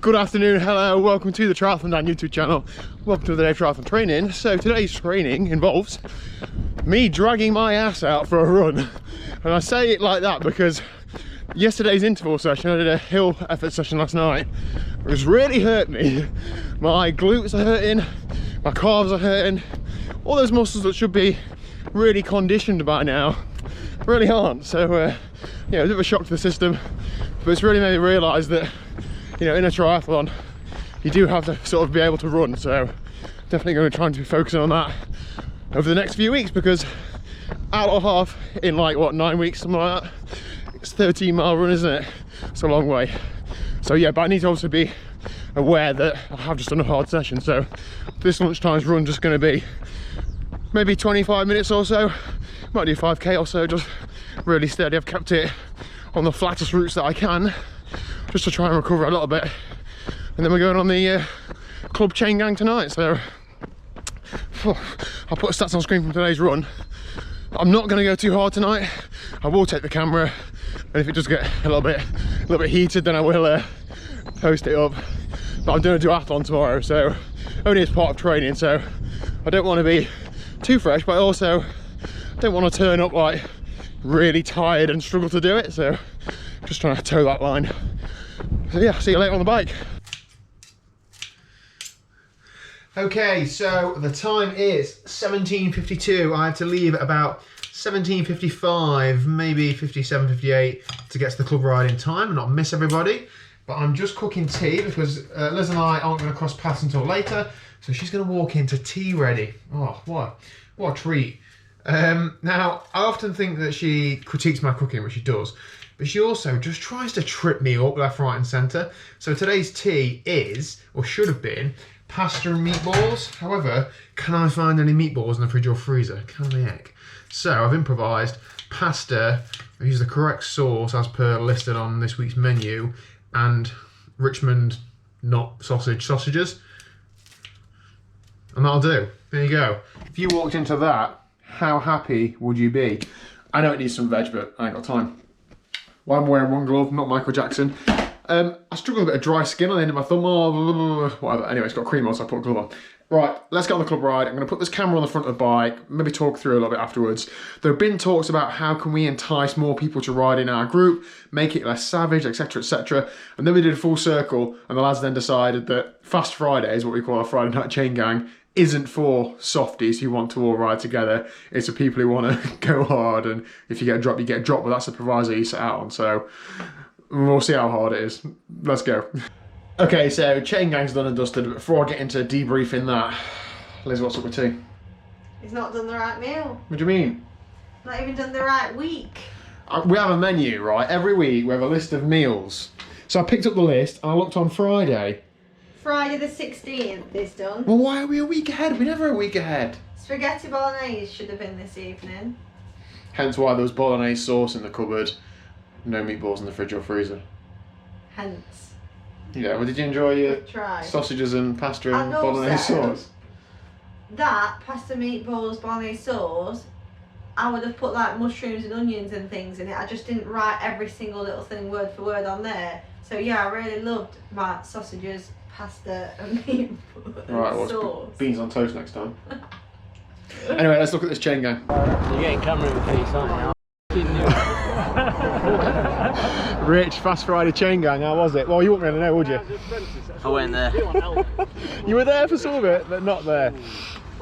Good afternoon, hello, welcome to the TriathlonDan YouTube channel. Welcome to the day of triathlon training. So today's training involves me dragging my ass out for a run. And I say it like that because yesterday's interval session, I did a hill effort session last night. It was really hurt me. My glutes are hurting, my calves are hurting. All those muscles that should be really conditioned by now really aren't. So yeah, a bit of a shock to the system, but it's really made me realise that, you know, in a triathlon you do have to sort of be able to run. So definitely going to try and be focusing on that over the next few weeks, because hour and a half in like what, 9 weeks, something like that. It's a 13-mile run, isn't it? It's a long way. So yeah, but I need to also be aware that I have just done a hard session. So this lunchtime's run just going to be maybe 25 minutes or so. Might do 5k or so, just really steady. I've kept it on the flattest routes that I can, just to try and recover a little bit. And then we're going on the club chain gang tonight. So I'll put stats on screen from today's run. I'm not going to go too hard tonight. I will take the camera, and if it does get a little bit heated, then I will post it up. But I'm doing a duathlon tomorrow, so only as part of training, so I don't want to be too fresh, but I also don't want to turn up like really tired and struggle to do it. So just trying to toe that line. So yeah, see you later on the bike. Okay, so the time is 17:52. I had to leave at about 17:55, maybe 57, 58 to get to the club ride in time and not miss everybody. But I'm just cooking tea because Liz and I aren't going to cross paths until later. So she's going to walk into tea ready. Oh, what a treat. Now, I often think that she critiques my cooking, which she does, but she also just tries to trip me up left, right and centre. So today's tea is, or should have been, pasta and meatballs. However, can I find any meatballs in the fridge or freezer? Can the heck? So I've improvised pasta. I use the correct sauce as per listed on this week's menu, and Richmond not sausages. And that'll do. There you go. If you walked into that, how happy would you be? I know it needs some veg, but I ain't got time. Well, I'm wearing one glove, not Michael Jackson. I struggle with a bit of dry skin on the end of my thumb, or whatever. Anyway, it's got cream on, so I put a glove on. Right, let's get on the club ride. I'm going to put this camera on the front of the bike, maybe talk through a little bit afterwards. There have been talks about how can we entice more people to ride in our group, make it less savage, etc, etc. And then we did a full circle, and the lads then decided that Fast Fridays, what we call our Friday night chain gang, isn't for softies who want to all ride together. It's for people who want to go hard, and if you get dropped, you get dropped, but that's the proviso you set out on. So we'll see how hard it is. Let's go. Okay, so chain gang's done and dusted. But before I get into debriefing that, Liz, what's up with tea? He's not done the right meal. What do you mean? Not even done the right week. We have a menu, right? Every week we have a list of meals. So I picked up the list and I looked on Friday. Friday the 16th is done. Well, why are we a week ahead? We're never a week ahead. Spaghetti bolognese should have been this evening. Hence why there was bolognese sauce in the cupboard. No meatballs in the fridge or freezer. Hence. Yeah, well, did you enjoy your Try. sausages and pasta and bolognese sauce? That pasta, meatballs, bolognese sauce, I would have put like mushrooms and onions and things in it. I just didn't write every single little thing word for word on there. So yeah, I really loved my sausages, pasta and meatballs. Right, well, sauce. Beans on toast next time. Anyway, let's look at this chain gang. You're getting camera in the face, aren't you? Rich, Fast Friday chain gang, how was it? Well, you wouldn't really know, would you? I went there. You were there for some of it, but not there.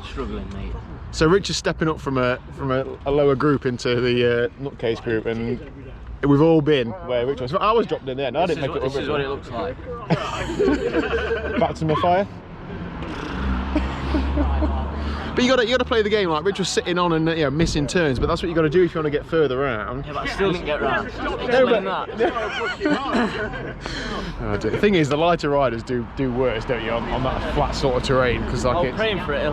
Struggling, mate. So Rich is stepping up from a lower group into the nutcase group, and we've all been where Rich was. I was dropped in there, and I didn't make it up. This is what it looks like. Back to my fire. But you got to play the game. Like Rich was sitting on and missing turns, but that's what you got to do if you want to get further around. Yeah, but I still didn't get round. No, but the thing is, the lighter riders do worse, don't you, on that flat sort of terrain? Because like I'm praying for it.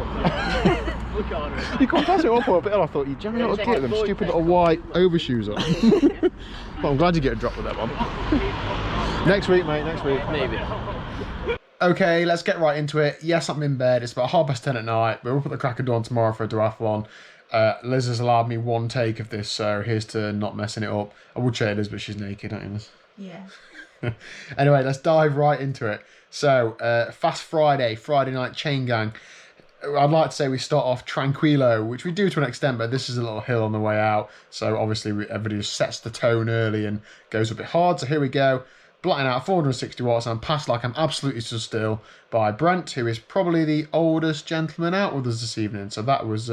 You can't pass it up a bit. I thought you generally ought to get them stupid little white overshoes on. Well, I'm glad you get a drop with that one. Next week, mate. Next week, maybe. Okay, let's get right into it. Yes, I'm in bed. It's about 10:30 at night. We're up at the crack of dawn tomorrow for a duathlon. Liz has allowed me one take of this, so here's to not messing it up. I would show Liz, but she's naked, ain't you, Liz? Yeah. Anyway, let's dive right into it. So, Fast Friday night chain gang. I'd like to say we start off tranquilo, which we do to an extent, but this is a little hill on the way out. So obviously everybody just sets the tone early and goes a bit hard. So here we go. Blatting out 460 watts. I'm passed like I'm absolutely stood still by Brent, who is probably the oldest gentleman out with us this evening. So that was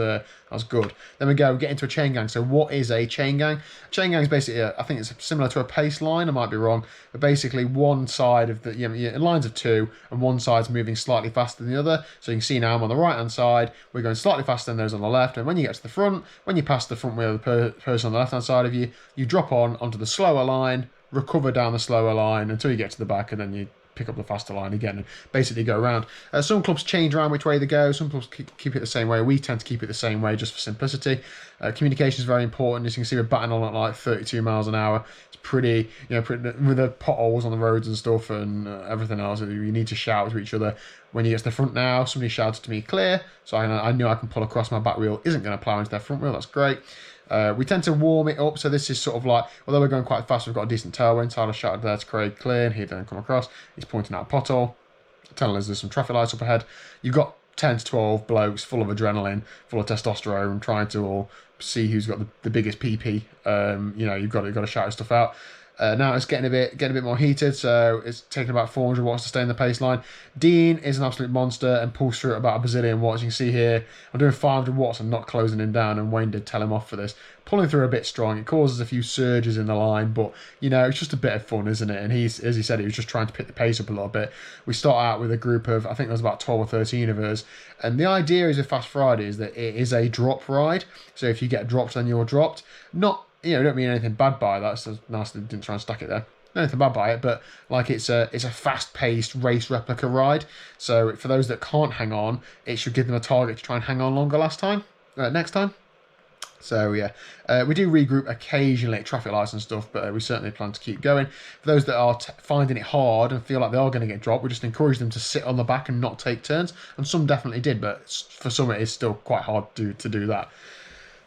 good. Then we get into a chain gang. So what is a chain gang? A chain gang is basically, I think it's similar to a pace line. I might be wrong, but basically one side of the lines of two, and one side's moving slightly faster than the other. So you can see now I'm on the right hand side. We're going slightly faster than those on the left. And when you get to the front, when you pass the front wheel of the person on the left hand side of you, you drop onto the slower line, recover down the slower line until you get to the back, and then you pick up the faster line again and basically go around. Some clubs change around which way they go. Some clubs keep it the same way. We tend to keep it the same way just for simplicity. Communication is very important. As you can see, we're batting on at like 32 miles an hour. It's pretty, with the potholes on the roads and stuff and everything else, you need to shout to each other. When you get to the front now, somebody shouted to me clear, so I knew I can pull across. My back wheel isn't going to plough into their front wheel. That's great. We tend to warm it up, so this is sort of like, although we're going quite fast, we've got a decent tailwind. Tyler shouted there to Craig clear, and he didn't come across. He's pointing out a pothole, telling us there's some traffic lights up ahead. You've got 10 to 12 blokes full of adrenaline, full of testosterone, trying to all see who's got the biggest PP. You've got to shout stuff out. Now it's getting a bit more heated, so it's taking about 400 watts to stay in the pace line. Dean is an absolute monster and pulls through at about a bazillion watts. You can see here, I'm doing 500 watts and not closing him down, and Wayne did tell him off for this. Pulling through a bit strong, it causes a few surges in the line, but it's just a bit of fun, isn't it? And as he said, he was just trying to pick the pace up a little bit. We start out with a group of, I think there was about 12 or 13 of us, and the idea is with Fast Friday is that it is a drop ride. So if you get dropped, then you're dropped. Not don't mean anything bad by that. So nice that didn't try and stack it there. Not anything bad by it, but like it's a fast-paced race replica ride. So for those that can't hang on, it should give them a target to try and hang on longer next time. So yeah, we do regroup occasionally at traffic lights and stuff, but we certainly plan to keep going. For those that are finding it hard and feel like they are going to get dropped, we just encourage them to sit on the back and not take turns. And some definitely did, but for some it is still quite hard to do that.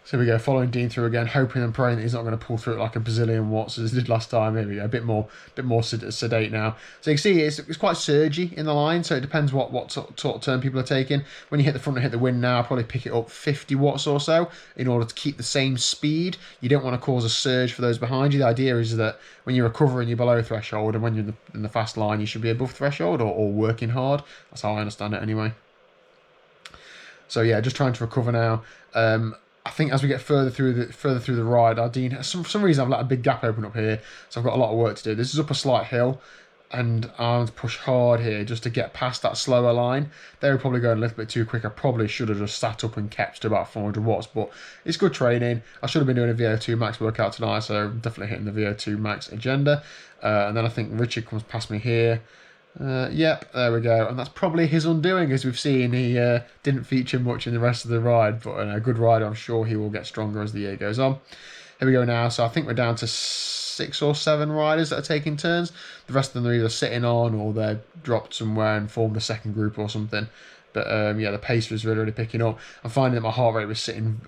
So we go, following Dean through again, hoping and praying that he's not going to pull through it like a bazillion watts as he did last time. Here we go, a bit more sedate now. So you can see it's quite surgy in the line, so it depends what sort of turn people are taking. When you hit the front and hit the wind now, I'll probably pick it up 50 watts or so in order to keep the same speed. You don't want to cause a surge for those behind you. The idea is that when you're recovering, you're below threshold, and when you're in the fast line, you should be above threshold or working hard. That's how I understand it anyway. So yeah, just trying to recover now. I think as we get further through the ride, for some reason I've let a big gap open up here, so I've got a lot of work to do. This is up a slight hill, and I want to push hard here just to get past that slower line. They were probably going a little bit too quick. I probably should have just sat up and kept to about 400 watts, but it's good training. I should have been doing a VO2 max workout tonight, so definitely hitting the VO2 max agenda. And then I think Richard comes past me here. Yep, there we go, and that's probably his undoing. As we've seen, he didn't feature much in the rest of the ride, but a good rider, I'm sure he will get stronger as the year goes on. Here we go now, so I think we're down to 6 or 7 riders that are taking turns. The rest of them are either sitting on or they're dropped somewhere and formed a second group or something. But the pace was really picking up. I'm finding that my heart rate was sitting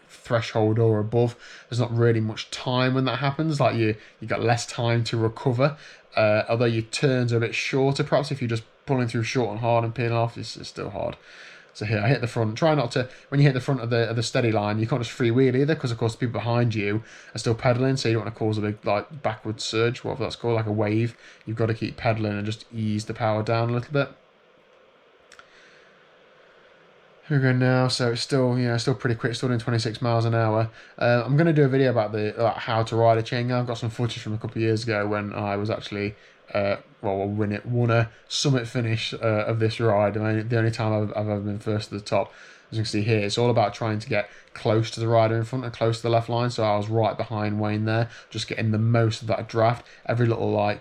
threshold or above. There's not really much time when that happens. Like you got less time to recover. Although your turns are a bit shorter, perhaps if you're just pulling through short and hard and peeling off, it's still hard. So here, I hit the front. Try not to, when you hit the front of the steady line, you can't just freewheel either, because of course the people behind you are still pedaling, so you don't want to cause a big backward surge, whatever that's called, like a wave. You've got to keep pedaling and just ease the power down a little bit. Here we go now, so it's still pretty quick, still doing 26 miles an hour. I'm going to do a video about how to ride a chain gang. I've got some footage from a couple of years ago when I was actually won a summit finish of this ride. I mean, the only time I've ever been first to the top. As you can see here, it's all about trying to get close to the rider in front and close to the left line. So I was right behind Wayne there, just getting the most of that draft. Every little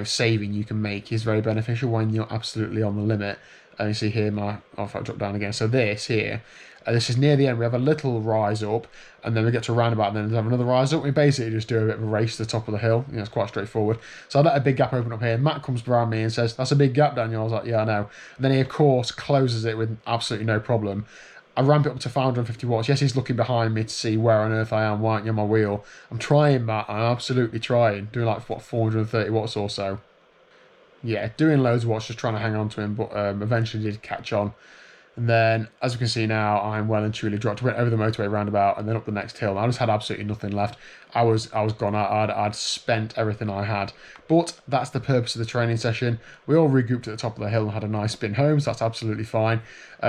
saving you can make is very beneficial when you're absolutely on the limit. And you see here, if I drop down again. So this here, this is near the end. We have a little rise up, and then we get to a roundabout, and then we have another rise up. We basically just do a bit of a race to the top of the hill. It's quite straightforward. So I let a big gap open up here. Matt comes around me and says, "That's a big gap, Daniel." I was like, "Yeah, I know." And then he, of course, closes it with absolutely no problem. I ramp it up to 550 watts. Yes, he's looking behind me to see where on earth I am, why aren't you on my wheel? I'm trying, Matt. I'm absolutely trying. Doing 430 watts or so. yeah, doing loads of watch, just trying to hang on to him, but eventually did catch on. And then, as you can see now, I'm well and truly dropped. Went over the motorway roundabout and then up the next hill. I just had absolutely nothing left. I was gone. I'd spent everything I had. But that's the purpose of the training session. We all regrouped at the top of the hill and had a nice spin home, so that's absolutely fine.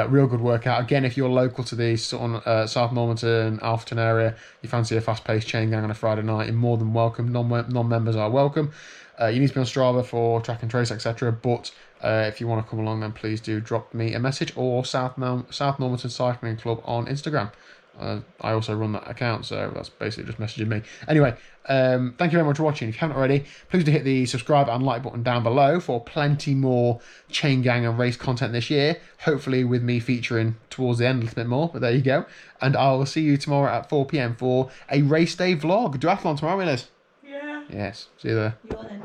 Real good workout. Again, if you're local to the South Normanton, Alfreton area, you fancy a fast-paced chain gang on a Friday night, you're more than welcome. Non-members are welcome. You need to be on Strava for track and trace, etc. But if you want to come along, then please do drop me a message, or South Normanton Cycling Club on Instagram. I also run that account, so that's basically just messaging me. Anyway, thank you very much for watching. If you haven't already, please do hit the subscribe and like button down below for plenty more chain gang and race content this year. Hopefully with me featuring towards the end a little bit more, but there you go. And I will see you tomorrow at 4 PM for a race day vlog. Duathlon tomorrow, Liz? Yeah. Yes, see you there. You're in.